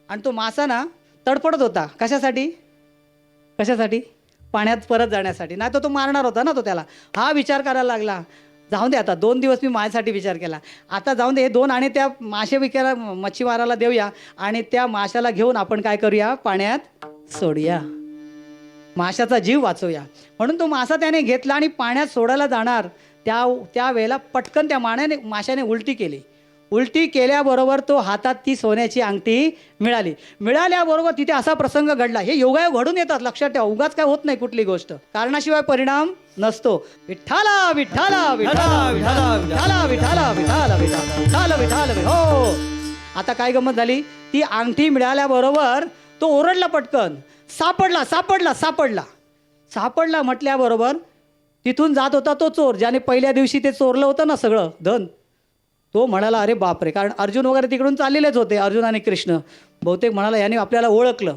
आणि तो मासा ना तडफडत होता. कशासाठी, पाण्यात परत जाण्यासाठी, नाही तर तो मारणार होता ना तो त्याला. हा विचार करायला लागला जाऊन दे आता 2 दिवस मी माझ्यासाठी विचार केला, आता जाऊन दे हे 2 आणे त्या मासे विकायला मच्छीमाराला देऊया आणि त्या माशाला घेऊन आपण काय करूया, पाण्यात सोडूया, माशाचा जीव वाचवूया. म्हणून तो मासा त्याने घेतला आणि पाण्यात सोडायला जाणार त्या वेळेला पटकन त्या माशाने उलटी केली. उलटी केल्याबरोबर तो हातात ती सोन्याची अंगठी मिळाल्याबरोबर तिथे असा प्रसंग घडला. हे योगायोग घडून येतात, लक्षात ठेवा. उगाच काय होत नाही कुठली गोष्ट, कारणाशिवाय परिणाम नसतो. विठ्ठला विठ्ठला विठ्ठला विठ्ठला विठ्ठला विठ्ठला विठ्ठला विठ्ठला विठ्ठला हो. आता काय गंमत झाली, ती अंगठी मिळाल्याबरोबर तो ओरडला पटकन, सापडला सापडला सापडला सापडला म्हटल्याबरोबर तिथून जात होता तो चोर, ज्याने पहिल्या दिवशी ते चोरलं होतं ना सगळं धन. तो म्हणाला अरे बापरे, कारण अर्जुन वगैरे तिकडून चाललेलेच होते, अर्जुन आणि कृष्ण. बहुतेक म्हणाला याने आपल्याला ओळखलं.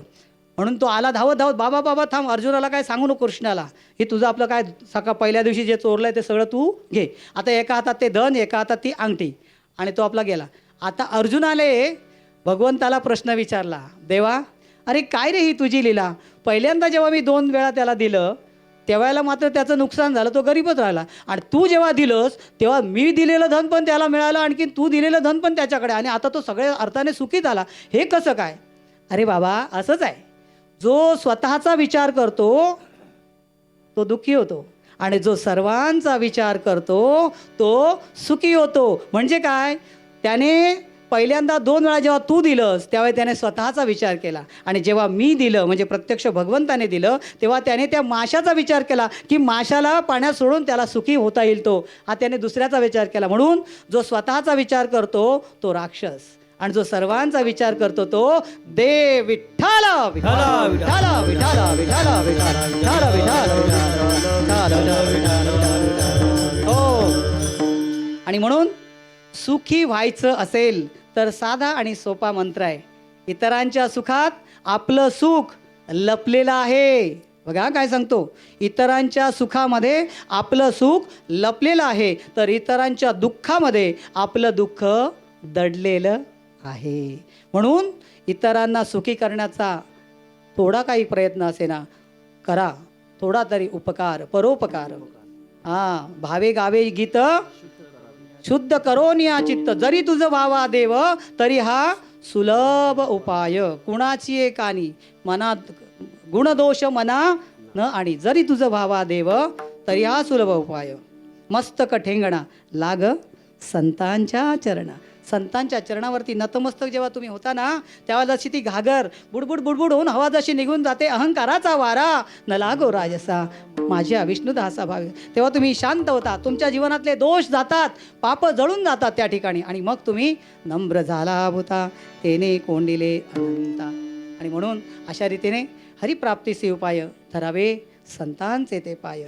म्हणून तो आला धावत धावत, बाबा बाबा थांब, अर्जुनाला काय सांगू नको कृष्णाला, हे तुझं आपलं काय पहिल्या दिवशी जे चोरलं आहे ते सगळं तू घे. आता एका हातात ते धन, एका हातात ती अंगठी, आणि तो आपला गेला. आता अर्जुनाने भगवंताला प्रश्न विचारला, देवा अरे काय रे ही तुझी लीला, पहिल्यांदा जेव्हा मी 2 वेळा त्याला दिलं त्यावेळेला मात्र त्याचं नुकसान झालं, तो गरीबच राहिला. आणि तू जेव्हा दिलंस तेव्हा मी दिलेलं धन पण त्याला मिळालं, आणखी तू दिलेलं धन पण त्याच्याकडे, आणि आता तो सगळ्या अर्थाने सुखी झाला, हे कसं काय. अरे बाबा असंच आहे, जो स्वतःचा विचार करतो तो दुःखी होतो आणि जो सर्वांचा विचार करतो तो सुखी होतो. म्हणजे काय, त्याने पहिल्यांदा 2 वेळा जेव्हा तू दिलंस त्यावेळी त्याने स्वतःचा विचार केला, आणि जेव्हा मी दिलं म्हणजे प्रत्यक्ष भगवंताने दिलं तेव्हा त्याने त्या माशाचा विचार केला की माशाला पाण्यात सोडून त्याला सुखी होता येईल, तो हा त्याने दुसऱ्याचा विचार केला. म्हणून जो स्वतःचा विचार करतो तो राक्षस, आणि जो सर्वांचा विचार करतो तो देव. विठ्ठला विठ्ठला विठ्ठला विठ्ठला विठ्ठला विठ्ठला विठ्ठला हो. आणि म्हणून सुखी व्हायचं असेल तर साधा आणि सोपा मंत्र आहे, इतरांच्या सुखात आपलं सुख लपलेलं आहे. बघा काय सांगतो, इतरांच्या सुखामध्ये आपलं सुख लपलेलं आहे, तर इतरांच्या दुःखामध्ये आपलं दुःख दडलेलं आहे. म्हणून इतरांना सुखी करण्याचा थोडा काही प्रयत्न असेना करा, थोडा तरी उपकार परोपकार. भावे गावे गीत शुद्ध करोन या चित्त, जरी तुझं व्हावा देव तरी हा सुलभ उपाय. कुणाची एकानी मनात गुणदोष मना न आणि, जरी तुझं व्हावा देव तरी हा सुलभ उपाय. मस्तक ठेंगणा लाग संतांच्या चरणा. संतांच्या चरणावरती नतमस्तक जेव्हा तुम्ही होता ना, तेव्हा जशी ती घागर बुडबुड बुडबुड होऊन हवा जशी निघून जाते, अहंकाराचा वारा न लागो राजसा माझ्या विष्णुदासा भावे, तेव्हा तुम्ही शांत होता. तुमच्या जीवनातले दोष जातात, पाप जळून जातात त्या ठिकाणी, आणि मग तुम्ही नम्र झाला होता तेने कोंडिले अनंता. आणि म्हणून अशा रीतीने हरिप्राप्तीचे उपाय धरावे संतांचे ते पाय.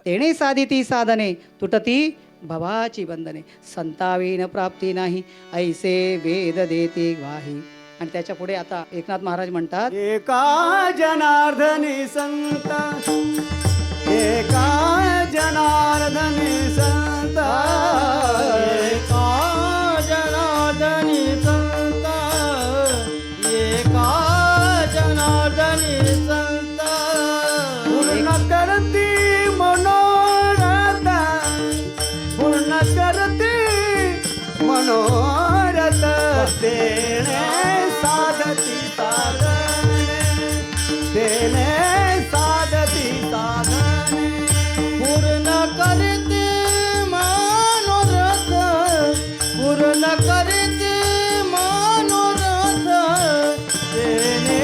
तेने साधिती साधने तुटती भवाची बंधने, संतावीन प्राप्ती नाही ऐसे वेद देते ग्वाही. आणि त्याच्या पुढे आता एकनाथ महाराज म्हणतात, एका जनार्दनी संत, एका जनार्दनी संत, एका जनार्दनी संत, एका जनार्दनी संत, पूर्ण करती मनोरथ, पूर्ण करती मनोरथ, तेने साधती साधने, तेने साधती साधने, पूर्ण करती मनोरथ, पूर्ण करती मनोरथ, तेने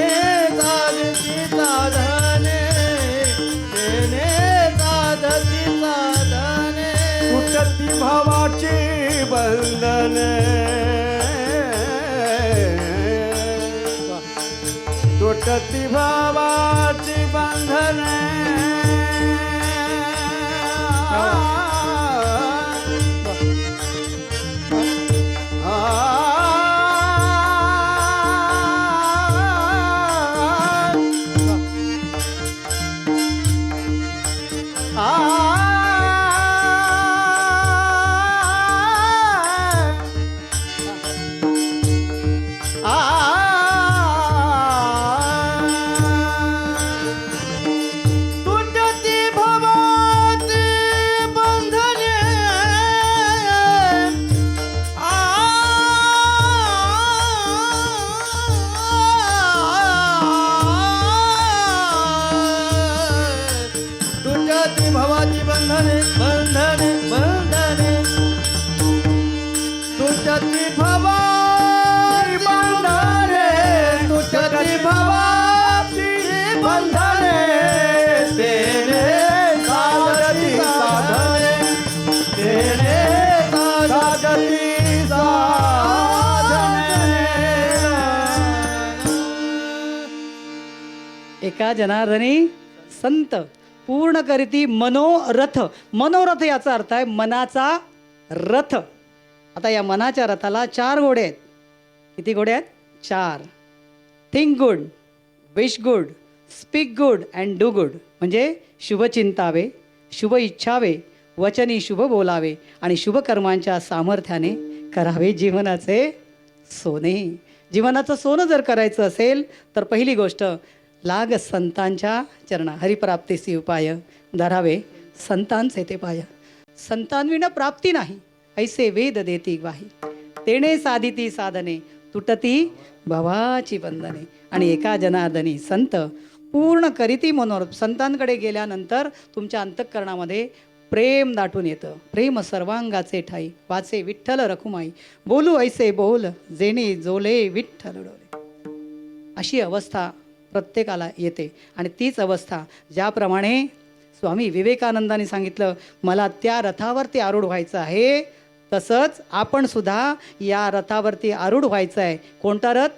साधती साधने, तेने साधती साधने, तुटती भावाची बंधने, तुटती भावाची बंधने, भवाची बंधने, बंधने, बंधने, तुझती भवाची बंधने, तुझती भवाची बंधने, तेने साधती साधने, तेने साधती साधने. एका जनार्दनी संत पूर्ण करीती मनोरथ. मनोरथ याचा अर्थ आहे मनाचा रथ. आता या मनाच्या रथाला 4 घोडे आहेत. किती घोडे आहेत? 4. Think good, wish good, speak good and do good. म्हणजे शुभ चिंतावे, शुभ इच्छावे, वचनी शुभ बोलावे आणि शुभ कर्मांच्या सामर्थ्याने करावे जीवनाचे सोने. जीवनाचं सोनं जर करायचं असेल तर पहिली गोष्ट, लाग संतांच्या चरणा. हरिप्राप्तीसी उपाय धरावे संतांचे ते पाय. संतांविना प्राप्ती नाही ऐसे वेद देती ग्वाही. तेने साधिती साधने तुटती भवाची बंधने. आणि एका जनार्दनी संत पूर्ण करीती मनोरथ. संतांकडे गेल्यानंतर तुमच्या अंतःकरणामध्ये प्रेम दाटून येतं. प्रेम सर्वांगाचे ठाई वाचे विठ्ठल रखुमाई. बोलू ऐसे बोल जेणे जोले विठ्ठल डोले. अशी अवस्था प्रत्येकाला येते. आणि तीच अवस्था ज्याप्रमाणे स्वामी विवेकानंदांनी सांगितलं, मला त्या रथावरती आरूढ व्हायचं आहे, तसंच आपण सुद्धा या रथावरती आरूढ व्हायचं आहे. कोणता रथ?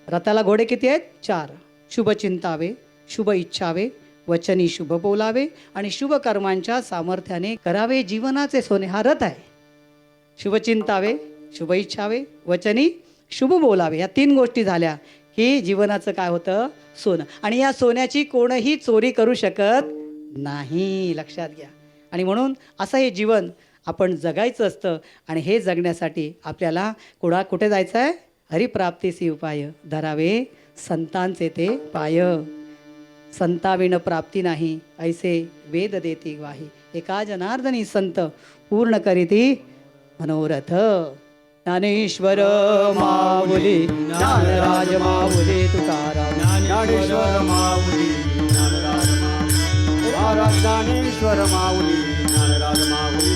रथाला घोडे किती आहेत? 4. शुभ चिंतावे, शुभ इच्छावे, वचनी शुभ बोलावे आणि शुभ कर्मांच्या सामर्थ्याने करावे जीवनाचे सोने. हा रथ आहे. शुभ चिंतावे, शुभ इच्छावे, वचनी शुभ बोलावे. या 3 गोष्टी झाल्या ही जीवनाचं काय होतं सोनं, आणि या सोन्याची कोणही चोरी करू शकत नाही, लक्षात घ्या. आणि म्हणून असं हे जीवन आपण जगायचं असतं. आणि हे जगण्यासाठी आपल्याला कुठे जायचं आहे? हरिप्राप्तीसी उपाय धरावे संतांचे ते पाय. संताविण प्राप्ती नाही ऐसे वेद देती ग्वाही. एका जनार्दनी संत पूर्ण करीती मनोरथ. ज्ञानेश्वर माऊली ज्ञानराज माऊली तुकाराम. ज्ञानेश्वर माऊली ज्ञानराज माऊली महाराज ज्ञानेश्वर माऊली ज्ञानराज माऊली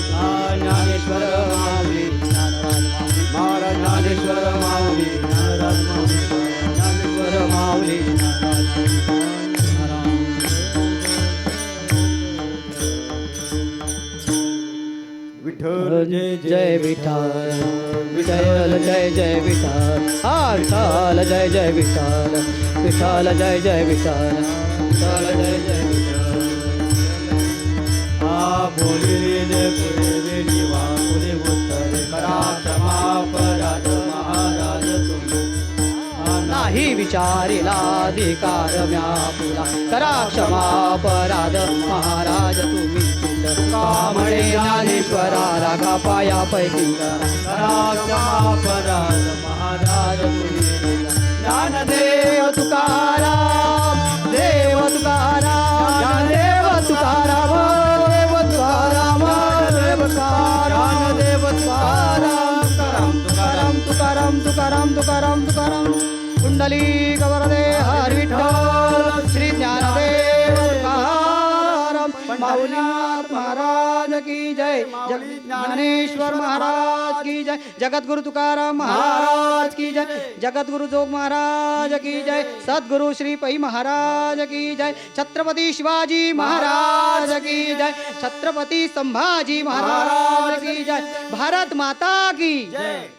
ज्ञानेश्वर माऊली ज्ञानराज माऊली महाराज ज्ञानेश्वर माऊली ज्ञानराज माऊली ज्ञानेश्वर माऊली विठ्ठल जय विठ्ठल विठ्ठल जय जय विठ्ठल. हा विठ्ठल जय जय विठ्ठल विठ्ठल जय जय विठ्ठल विठ्ठल जय जय विठ्ठल. बोलिले पुरे निवा पुरे उत्तरे करा क्षमा अपराध महाराज तुम्ही नाही विचारिला अधिकार व्यापुला. करा क्षमा अपराध महाराज तुम्ही. कामळे ज्ञानेश्वरा रागा पाया पैकी करा क्षमा अपराध महाराज तुम्ही ज्ञानदेव तुकाराम देव तुकाराम ज्ञानदेव तुकाराम देव तुकाराम देव तुकाराम देव तुकाराम तुकाराम तुकाराम तुकाराम तुकाराम तुकाराम. कुंडली गवरदे हर विठ्ठल श्री ज्ञानदेव तुकाराम. माऊलीनाथ महाराज की जय. ज्ञानेश्वर महाराज की जय. जगद्गुरु तुकाराम महाराज की जय. जगद्गुरु जोग महाराज की जय. सद्गुरु श्री पै महाराज की जय. छत्रपती शिवाजी महाराज की जय. छत्रपती संभाजी महाराज की जय. भारत माता की जय.